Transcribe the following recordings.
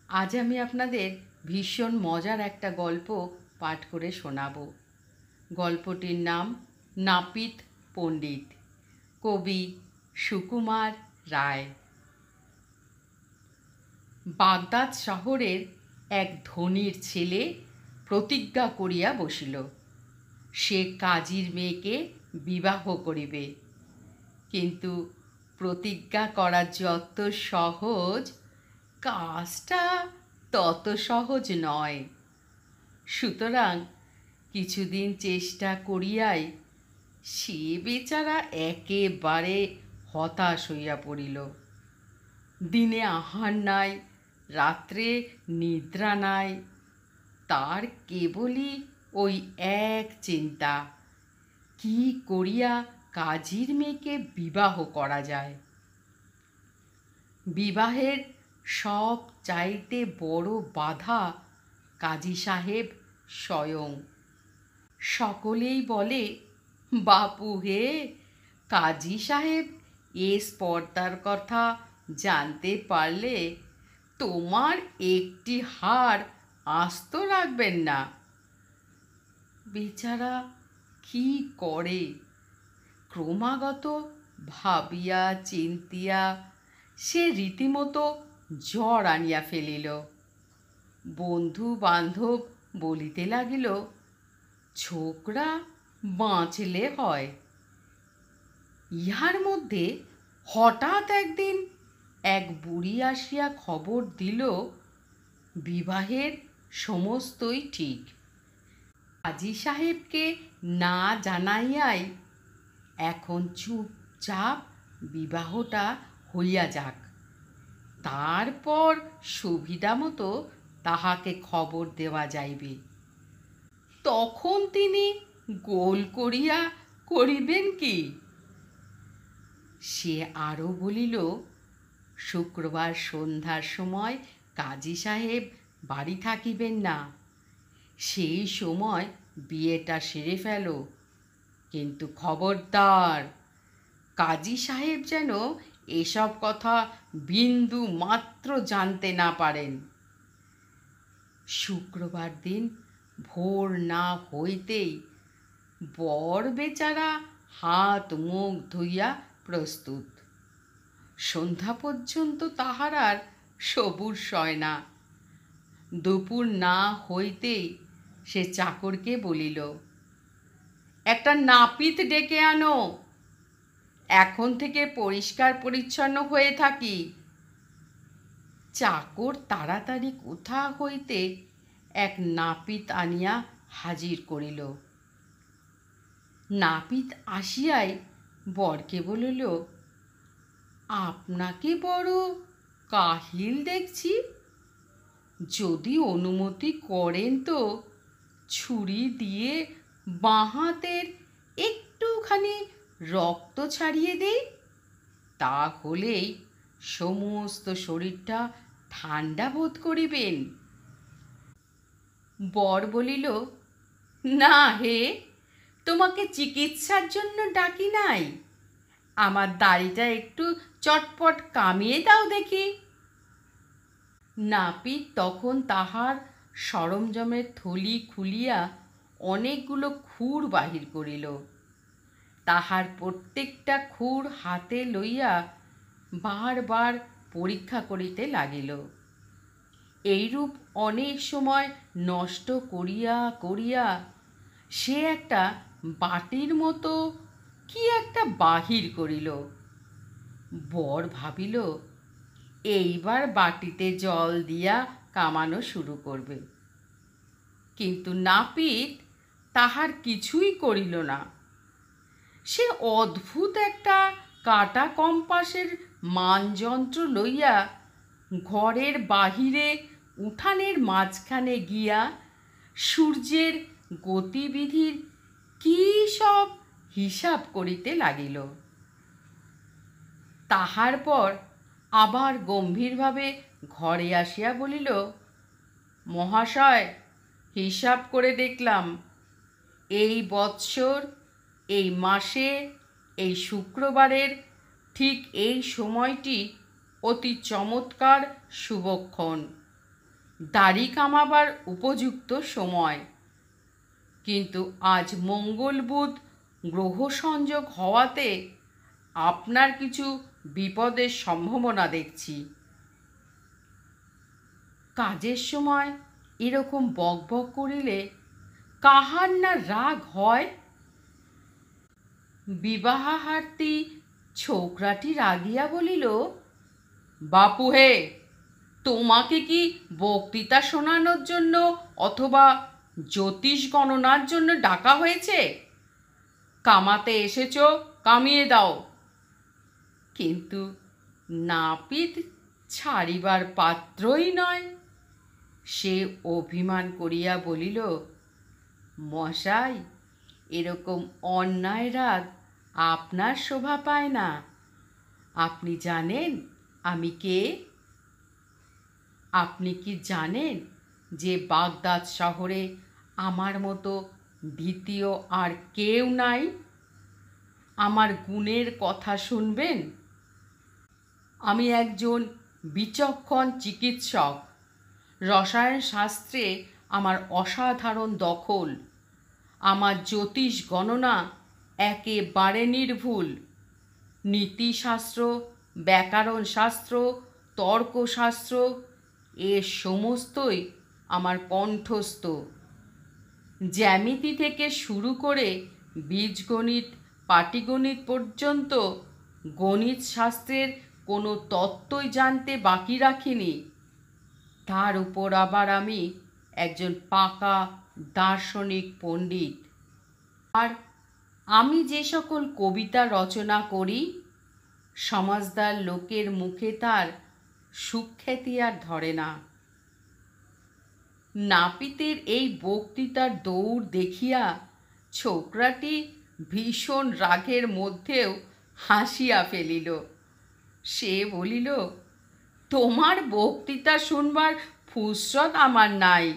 আজ আমি আপনাদের ভীষণ মজার একটা গল্প পাঠ করে শোনাব। গল্পটির নাম নাপিত পণ্ডিত, কবি সুকুমার রায়। বাগদাদ শহরের এক ধনীর ছেলে প্রতিজ্ঞা করিয়া বসিল, সে কাজীর মেয়েকে বিবাহ করিবে। কিন্তু প্রতিজ্ঞা করা যত সহজ, কাজটা তত সহজ নয়। সুতরাং কিছুদিন চেষ্টা করিয়াই সে বেচারা একেবারে হতাশ হইয়া পড়িল। দিনে আহার নাই, রাত্রে নিদ্রা নাই, তার কেবলই ওই এক চিন্তা, কি করিয়া কাজীর মেয়েকে বিবাহ করা যায়। বিবাহের সব চাইতে বড় বাধা কাজী সাহেব স্বয়ং। সকলেই বলে, বাপু হে, কাজী সাহেব এ স্পর্ধার কথা জানতে পারলে তোমার একটি হার আস্ত রাখবেন না। বেচারা কি করে, ক্রমাগত ভাবিয়া চিন্তিয়া সে রীতিমতো জ্বর আনিয়া ফেলিল। বন্ধু বান্ধব বলিতে লাগিল, ছোকরা বাঁচলে হয়। ইহার মধ্যে হঠাৎ একদিন এক বুড়ি আসিয়া খবর দিল, বিবাহের সমস্তই ঠিক। কাজী সাহেবকে না জানাইয়াই এখন চুপচাপ বিবাহটা হইয়া যাক, তারপর সুবিধা মতো তাহাকে খবর দেওয়া যাইবে। তখন তিনি গোল করিয়া করিবেন কি? সে আরও বলিল, শুক্রবার সন্ধ্যার সময় কাজী সাহেব বাড়ি থাকিবেন না, সেই সময় বিয়েটা সেরে ফেলো। কিন্তু খবরদার, কাজী সাহেব যেন এসব কথা বিন্দু মাত্র জানতে না পারেন। শুক্রবার দিন ভোর না হইতেই বর বেচারা হাত মুখ ধুইয়া প্রস্তুত। সন্ধ্যা পর্যন্ত তাহার আর সবুর সয় না। দুপুর না হইতেই সে চাকরকে বলিল, একটা নাপিত ডেকে আনো, এখন থেকে পরিষ্কার পরিচ্ছন্ন হয়ে থাকি। চাকর তাড়াতাড়ি কোথা হইতে এক নাপিত আনিয়া হাজির করিল। নাপিত আসিয়াই বরকে বলিল, আপনাকে বড় কাহিল দেখছি, যদি অনুমতি করেন তো ছুরি দিয়ে বাঁ হাতের একটুখানি রক্ত ছাড়িয়ে দেই, তাহলেই সমস্ত শরীরটা ঠান্ডা বোধ করিবেন। বর বলিল, না হে, তোমাকে চিকিৎসার জন্য ডাকি নাই, আমার দাড়িটা একটু চটপট কামিয়ে দাও দেখি। নাপিত তখন তাহার সরঞ্জামের থলি খুলিয়া অনেকগুলো খুর বাহির করিল। তাহার প্রত্যেকটা খুর হাতে লইয়া বারবার পরীক্ষা করিতে লাগিল। এইরূপ অনেক সময় নষ্ট করিয়া করিয়া সে একটা বাটির মতো কি একটা বাহির করিল। বর ভাবিল, এইবার বাটিতে জল দিয়া কামানো শুরু করবে। কিন্তু নাপিত তাহার কিছুই করিল না। সে অদ্ভুত একটা কাটা কম্পাসের মানযন্ত্র লইয়া ঘরের বাহিরে উঠানের মাঝখানে গিয়া সূর্যের গতিবিধির কি সব হিসাব করিতে লাগিল। তাহার পর আবার গম্ভীরভাবে ঘরে আসিয়া বলিল, মহাশয়, হিসাব করে দেখলাম, এই বৎসর, এই মাসে, এই শুক্রবারের ঠিক এই সময়টি অতি চমৎকার শুভক্ষণ। দাড়ি কামাবার উপযুক্ত সময়, কিন্তু আজ মঙ্গল বুধ গ্রহ সংযোগ হওয়াতে আপনার কিছু বিপদের সম্ভাবনা দেখছি। কাজের সময় এরকম বকবক করিলে কাহার না রাগ হয়? বিবাহার্থী ছোকরাটি রাগিয়া বলিল, বাপু হে, তোমাকে কি বক্তৃতা শোনানোর জন্য অথবা জ্যোতিষ গণনার জন্য ডাকা হয়েছে? কামাতে এসেছ, কামিয়ে দাও। কিন্তু নাপিত ছাড়িবার পাত্রই নয়। সে অভিমান করিয়া বলিল, মশাই, এরকম অন্যায় রাগ আপনার শোভা পায় না। আপনি জানেন আমি কে? আপনি কি জানেন যে বাগদাদ শহরে আমার মতো দ্বিতীয় আর কেউ নাই? আমার গুণের কথা শুনবেন। আমি একজন বিচক্ষণ চিকিৎসক। রসায়ন শাস্ত্রে আমার অসাধারণ দখল। আমার জ্যোতিষ গণনা একেবারে নির্ভুল। নীতিশাস্ত্র, ব্যাকরণ শাস্ত্র, তর্কশাস্ত্র এ সমস্তই আমার কণ্ঠস্থ। জ্যামিতি থেকে শুরু করে বীজগণিত, পাটিগণিত পর্যন্ত গণিত শাস্ত্রের কোনো তত্ত্বই জানতে বাকি রাখিনি। তার উপর আবার আমি একজন পাকা দার্শনিক পণ্ডিত। আর আমি যে সকল কবিতা রচনা করি, সমাজদার লোকের মুখে তার সুখ্যাতি আর ধরে না। নাপিতের এই বক্তৃতার দৌড় দেখিয়া ছোকরাটি ভীষণ রাগের মধ্যেও হাসিয়া ফেলিল। সে বলিল, তোমার বক্তৃতা শুনবার ফুরসত আমার নাই।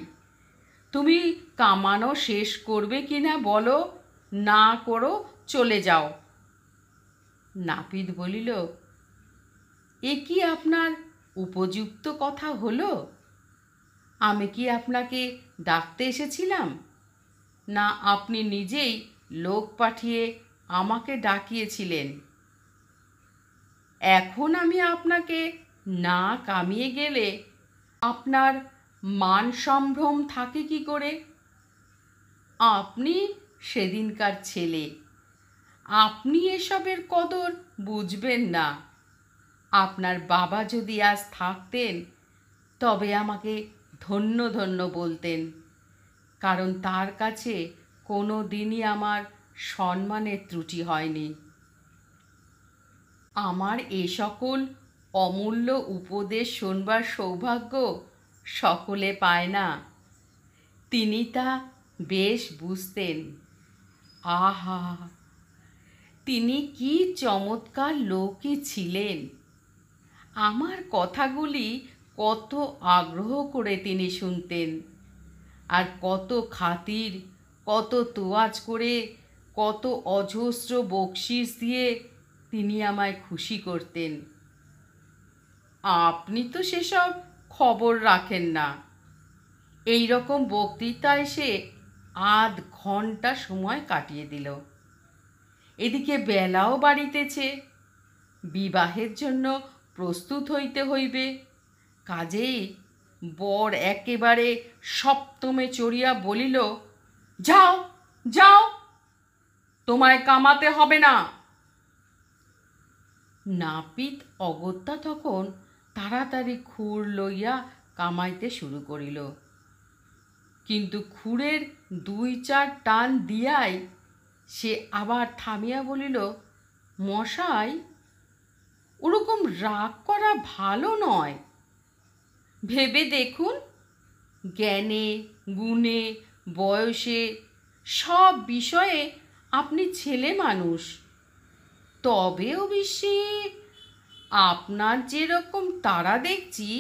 তুমি কামানো শেষ করবে কিনা বলো, না করো চলে যাও। নাপিত বলিল, এ কি আপনার উপযুক্ত কথা হলো? আমি কি আপনাকে ডাকতে এসেছিলাম, না আপনি নিজেই লোক পাঠিয়ে আমাকে ডাকিয়েছিলেন? এখন আমি আপনাকে না কামিয়ে গেলে আপনার মান সম্ভ্রম থাকে কি করে? আপনি সেদিনকার ছেলে, আপনি এসবের কদর বুঝবেন না। আপনার বাবা যদি আজ থাকতেন তবে আমাকে ধন্য ধন্য বলতেন, কারণ তার কাছে কোনো দিনই আমার সম্মানের ত্রুটি হয়নি। আমার এ সকল অমূল্য উপদেশ শোনবার সৌভাগ্য সকলে পায় না। তিনি তা বেশ বুঝতেন। আহা, তিনি কি চমৎকার লোকই ছিলেন! আমার কথাগুলি কত আগ্রহ করে তিনি শুনতেন, আর কত খাতির, কত তোয়াজ করে, কত অজস্র বকশিস দিয়ে তিনি আমায় খুশি করতেন। আপনি তো সেসব খবর রাখেন না। এই রকম বক্তৃতায় সে আধ ঘন্টা সময় কাটিয়ে দিল। এদিকে বেলাও বাড়িতেছে, বিবাহের জন্য প্রস্তুত হইতে হইবে। কাজেই বর একেবারে সপ্তমে চড়িয়া বলিল, যাও যাও, তোমায় কামাতে হবে না। নাপিত অগত্যা তখন তাড়াতাড়ি খুর লইয়া কামাইতে শুরু করিল, কিন্তু খুরের 2-4 টান দিয়াই সে আবার থামিয়া বলিল, মশাই, ওরকম রাগ করা ভালো নয়। ভেবে দেখুন, জ্ঞানে, গুণে, বয়সে, সব বিষয়ে আপনি ছেলে মানুষ। তবেও বেশি আপনার যেরকম তারা দেখছি,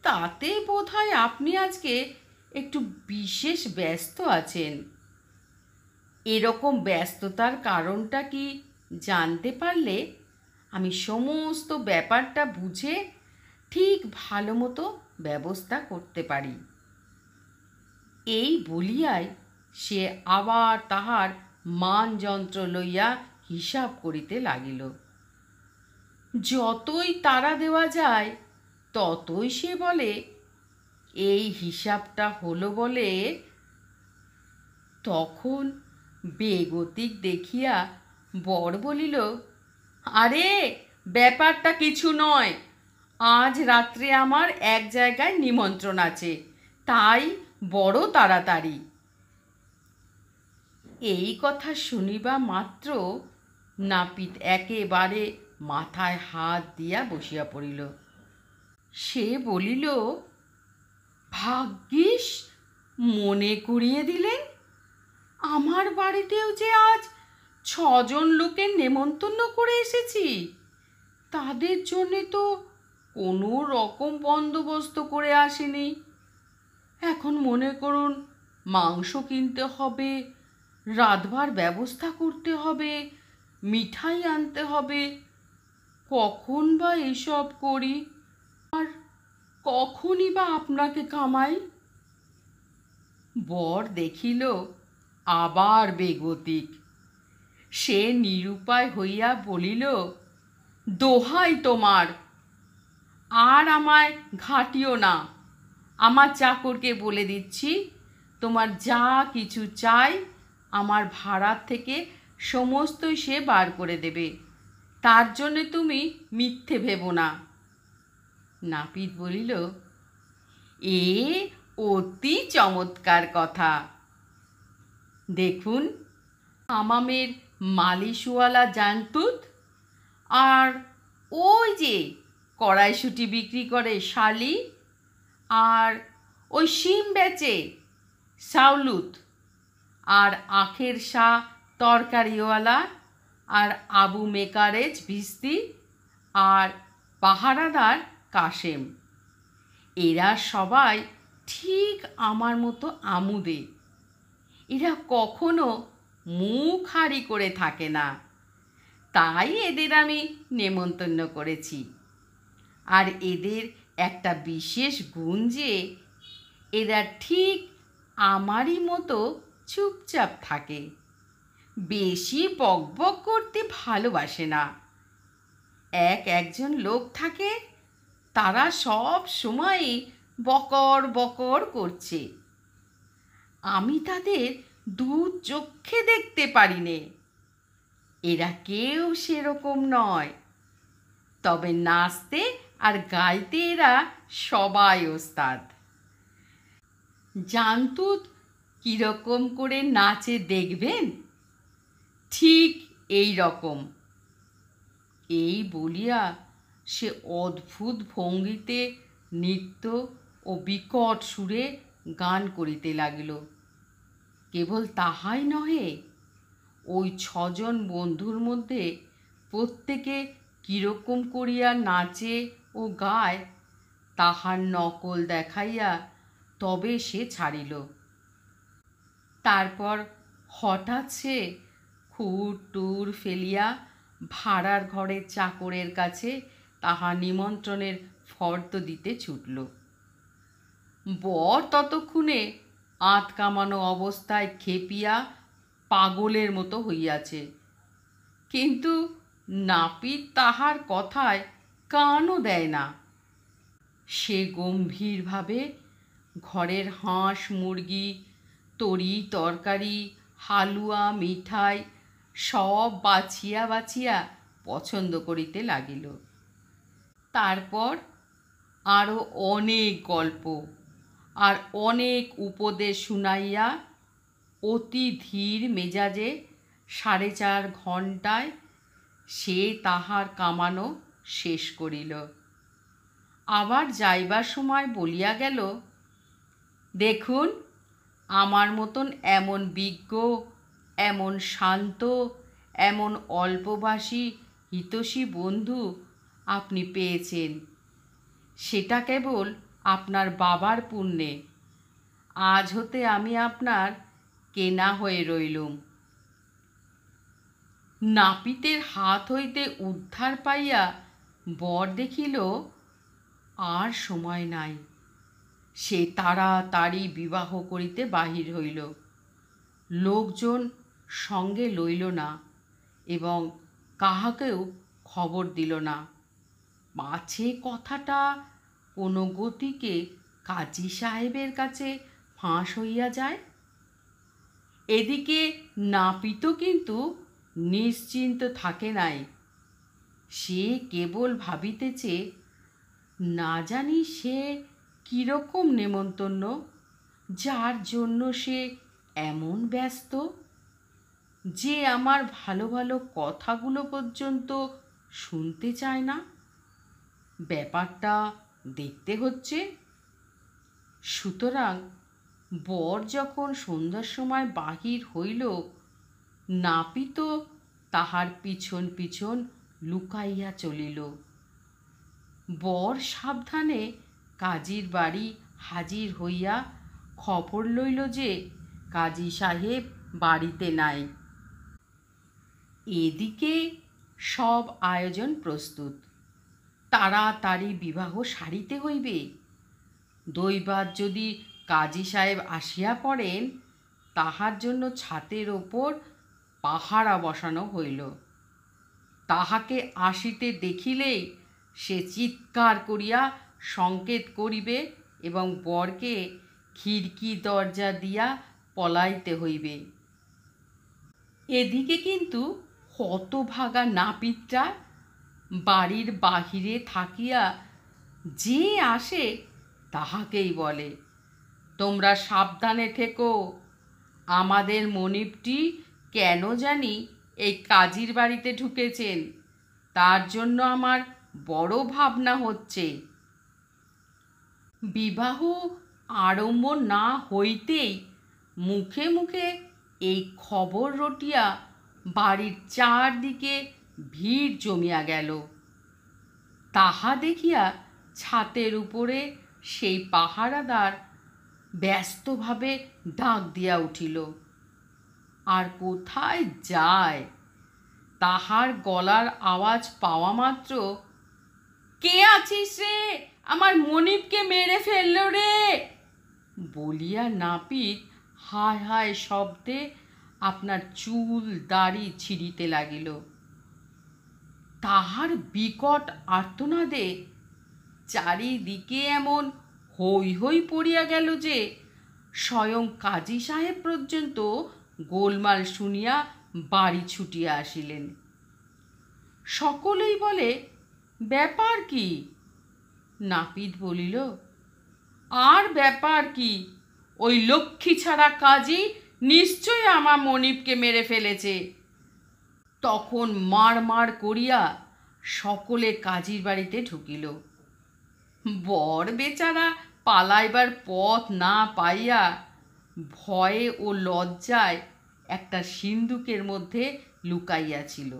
তাতে বোধহয় আপনি আজকে একটু বিশেষ ব্যস্ত আছেন। এরকম ব্যস্ততার কারণটা কি জানতে পারলে আমি সমস্ত ব্যাপারটা বুঝে ঠিক ভালো মতো ব্যবস্থা করতে পারি। এই বলিয়াই সে আবার তাহার মানযন্ত্র লইয়া হিসাব করিতে লাগিল। যতই তাড়া দেওয়া যায় ততই সে বলে, এই হিসাবটা হলো বলে। তখন বেগতিক দেখিয়া বর বলিল, আরে ব্যাপারটা কিছু নয়, আজ রাত্রে আমার এক জায়গায় নিমন্ত্রণ আছে, তাই বড় তাড়াতাড়ি। এই কথা শুনিবা মাত্র নাপিত একেবারে মাথায় হাত দিয়া বসিয়া পড়িল। সে বলিল, ভাগ্যিস মনে করিয়ে দিলেন, আমার বাড়িতেও যে আজ 6 জন লোকের নেমন্তন্ন করে এসেছি, তাদের জন্যে তো কোনো রকম বন্দোবস্ত করে আসেনি। এখন মনে করুন মাংস কিনতে হবে, রাঁধবার ব্যবস্থা করতে হবে, মিঠাই আনতে হবে, কখন বা এসব করি, আর কখনই বা আপনাকে কামাই। বর দেখিল আবার বেগতিক। সে নিরুপায় হইয়া বলিল, দোহাই তোমার, আর আমায় ঘাটিও না। আমার চাকরকে বলে দিচ্ছি, তোমার যা কিছু চাই আমার ভাড়ার থেকে সমস্তই সে বার করে দেবে, তার জন্যে তুমি মিথ্যে ভেবো না। নাপিত বলিল, এ অতি চমৎকার কথা। দেখুন, হামামের মালিশওয়ালা জান্তুত, আর ওই যে কড়াইশুঁটি বিক্রি করে শালি, আর ওই শিম বেচে সাউলুত, আর আখের শাহ তরকারিওয়ালা, আর আবু মেকারেজ ভিস্তি, আর পাহারাদার কাশেম, এরা সবাই ঠিক আমার মতো আমুদে। এরা কখনো মুখ হারি করে থাকে না, তাই এদের আমি নেমন্তন্ন করেছি। আর এদের একটা বিশেষ গুণ যে এরা ঠিক আমারই মতো চুপচাপ থাকে, বেশি বকবক করতে ভালোবাসে না। একজন লোক থাকে, তারা সব সময়ই বকর বকর করছে, আমি তাদের দু চোখে দেখতে পারি নে। এরা কেউ সেরকম নয়, তবে নাচতে আর গাইতে এরা সবাই ওস্তাদ। জান্তুত কিরকম করে নাচে দেখবেন, ঠিক এই রকম। এই বলিয়া সে অদ্ভুত ভঙ্গিতে নৃত্য ও বিকট সুরে গান করিতে লাগিল। কেবল তাহাই নহে, ওই 6 জন বন্ধুর মধ্যে প্রত্যেকে কিরকম করিয়া নাচে ও গায় তাহার নকল দেখাইয়া তবে সে ছাড়িল। তারপর হঠাৎ সে খুর টুর ফেলিয়া ভাড়ার ঘরের চাকরের কাছে তাহার নিমন্ত্রণের ফর্দ দিতে ছুটল। বর ততক্ষণে আঁত কামানো অবস্থায় খেপিয়া পাগলের মতো হইয়াছে, কিন্তু নাপিত তাহার কথায় কানও দেয় না। সে গম্ভীরভাবে ঘরের হাঁস মুরগি, তরি তরকারি, হালুয়া মিঠাই সব বাছিয়া বাছিয়া পছন্দ করিতে লাগিল। তারপর আরও অনেক গল্প আর অনেক উপদেশ শুনাইয়া অতি ধীর মেজাজে 4.5 ঘণ্টায় সে তাহার কামানো শেষ করিল। আবার যাইবার সময় বলিয়া গেল, দেখুন, আমার মতন এমন বিজ্ঞ, এমন শান্ত, এমন অল্পভাষী হিতৈষী বন্ধু আপনি পেয়েছেন, সেটা কেবল আপনার বাবার পুণ্যে। আজ হতে আমি আপনার কেনা হয়ে রইলুম। নাপিতের হাত হইতে উদ্ধার পাইয়া বর দেখিল আর সময় নাই। সে তাড়াতাড়ি বিবাহ করিতে বাহির হইল। লোকজন সঙ্গে লইল না এবং কাহাকেও খবর দিল না, পাছে কথাটা কোনো গতিকে কাজী সাহেবের কাছে ফাঁস হইয়া যায়। এদিকে নাপিত কিন্তু নিশ্চিন্ত থাকে নাই। সে কেবল ভাবিতেছে, না জানি সে কীরকম নেমন্তন্ন, যার জন্য সে এমন ব্যস্ত যে আমার ভালো ভালো কথাগুলো পর্যন্ত শুনতে চায় না। ব্যাপারটা দেখতে হচ্ছে। সুতরাং বর যখন সন্ধ্যার সময় বাহির হইল, নাপিত তাহার পিছন পিছন লুকাইয়া চলিল। বর সাবধানে কাজীর বাড়ি হাজির হইয়া খবর লইল যে কাজী সাহেব বাড়িতে নাই। এদিকে সব আয়োজন প্রস্তুত। তাড়াতাড়ি বিবাহ সারিতে হইবে। দৈবাৎ যদি কাজী সাহেব আসিয়া পড়েন, তাহার জন্য ছাতের ওপর পাহারা বসানো হইল। তাহাকে আসিতে দেখিলেই সে চিৎকার করিয়া সংকেত করিবে এবং বরকে খিড়কি দরজা দিয়া পলাইতে হইবে। এদিকে কিন্তু হতভাগা নাপিতটা বাড়ির বাহিরে থাকিয়া যে আসে তাহাকেই বলে, তোমরা সাবধানে থেকো, আমাদের মনিবটি কেন জানি এই কাজীর বাড়িতে ঢুকেছেন, তার জন্য আমার বড় ভাবনা হচ্ছে। বিবাহ আরম্ভ না হইতেই মুখে মুখে এই খবর রটিয়া বাড়ির চারদিকে ভিড় জমিয়া গেল। তাহা দেখিয়া ছাতের উপরে সেই পাহারাদার ব্যস্তভাবে ডাক দিয়া উঠিল। আর কোথায় যায়, তাহার গলার আওয়াজ পাওয়া মাত্র, কে আছিস রে, আমার মনিবকে মেরে ফেলল রে বলিয়া নাপিত হায় হায় শব্দে আপনার চুল দাড়ি ছিঁড়িতে লাগিল। তাহার বিকট আর্তনাদে চারিদিকে এমন হৈ হৈ পড়িয়া গেল যে স্বয়ং কাজী সাহেব পর্যন্ত গোলমাল শুনিয়া বাড়ি ছুটিয়া আসিলেন। সকলেই বলে, ব্যাপার কি? নাপিত বলিল, আর ব্যাপার কি, ওই লক্ষ্মী ছাড়া কাজী নিশ্চয় আমার মনিবকে মেরে ফেলেছে। তখন মার মার করিয়া সকলে কাজীর বাড়িতে ঢুকিল। বর বেচারা পালাইবার পথ না পাইয়া ভয়ে ও লজ্জায় একটা সিন্দুকের মধ্যে লুকাইয়াছিল।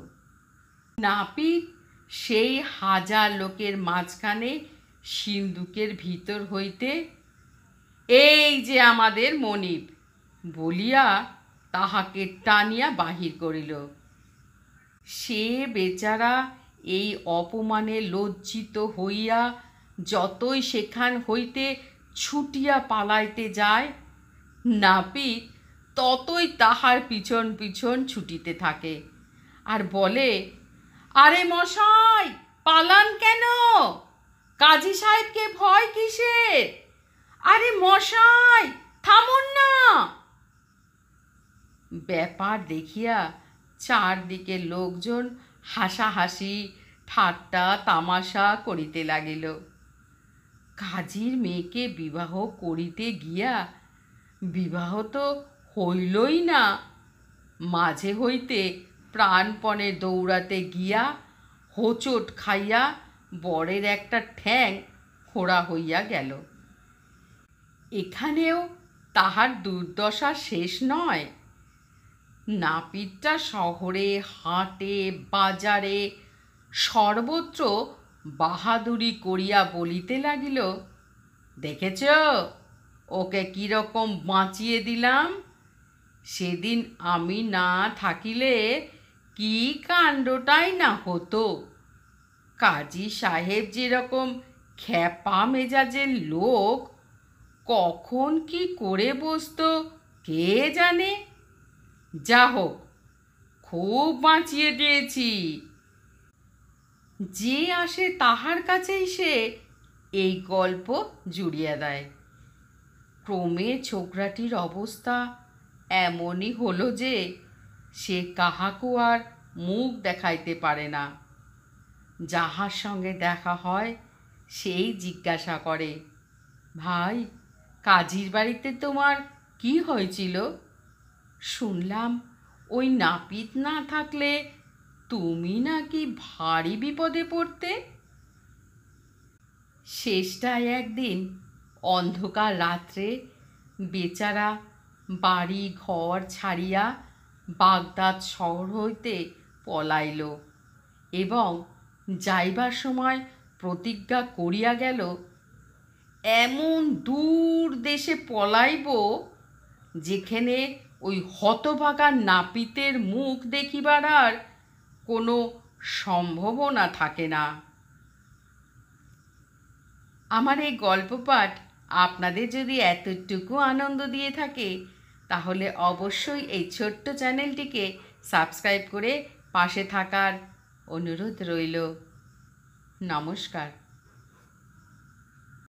নাপিত সেই হাজার লোকের মাঝখানে সিন্দুকের ভিতর হইতে, এই যে আমাদের মনিব বলিয়া তাহাকে টানিয়া বাহির করিল। সে বেচারা এই অপমানে লজ্জিত হইয়া যতই সেখান হইতে ছুটিয়া পালাইতে যায়, নাপিত ততই তাহার পিছন পিছন ছুটিতে থাকে আর বলে, আরে মশাই, পালান কেন? কাজী সাহেবকে ভয় কিসের? আরে মশাই, থামুন না। ব্যাপার দেখিয়া চারদিকে লোকজন হাসাহাসি ঠাট্টা তামাশা করিতে লাগিল। কাজীর মেয়েকে বিবাহ করিতে গিয়া বিবাহ তো হইলই না, মাঝে হইতে প্রাণপণে দৌড়াতে গিয়া হোঁচট খাইয়া বরের একটা ঠ্যাং খোঁড়া হইয়া গেল। এখানেও তাহার দুর্দশা শেষ নয়। নাপিতটা শহরে হাটে বাজারে সর্বত্র বাহাদুরি করিয়া বলিতে লাগিল, দেখেছ ওকে কীরকম বাঁচিয়ে দিলাম? সেদিন আমি না থাকিলে কি কাণ্ডটাই না হতো। কাজী সাহেব যেরকম খ্যাপা মেজাজের লোক, কখন কি করে বসতো কে জানে। যা হোক, খুব বাঁচিয়ে দিয়েছি। যে আসে তাহার কাছেই সে এই গল্প জুড়িয়ে দেয়। ক্রমে ছোকরাটির অবস্থা এমনই হলো যে সে কাহাকু আর মুখ দেখাইতে পারে না। যাহার সঙ্গে দেখা হয় সেই জিজ্ঞাসা করে, ভাই, কাজীর বাড়িতে তোমার কি হয়েছিল? শুনলাম ওই নাপিত না থাকলে তুমি নাকি ভারী বিপদে পড়তে। শেষটায় একদিন অন্ধকার রাত্রে বেচারা বাড়ি ঘর ছাড়িয়া বাগদাদ শহর হইতে পলাইল এবং যাইবার সময় প্রতিজ্ঞা করিয়া গেল, এমন দূর দেশে পলাইব যেখানে ওই হতভাগা নাপিতের মুখ দেখিবার আর কোনো সম্ভাবনা থাকে না। আমার এই গল্প পাঠ আপনাদের যদি এতটুকু আনন্দ দিয়ে থাকে তাহলে অবশ্যই এই ছোট্ট চ্যানেলটিকে সাবস্ক্রাইব করে পাশে থাকার অনুরোধ রইল। নমস্কার।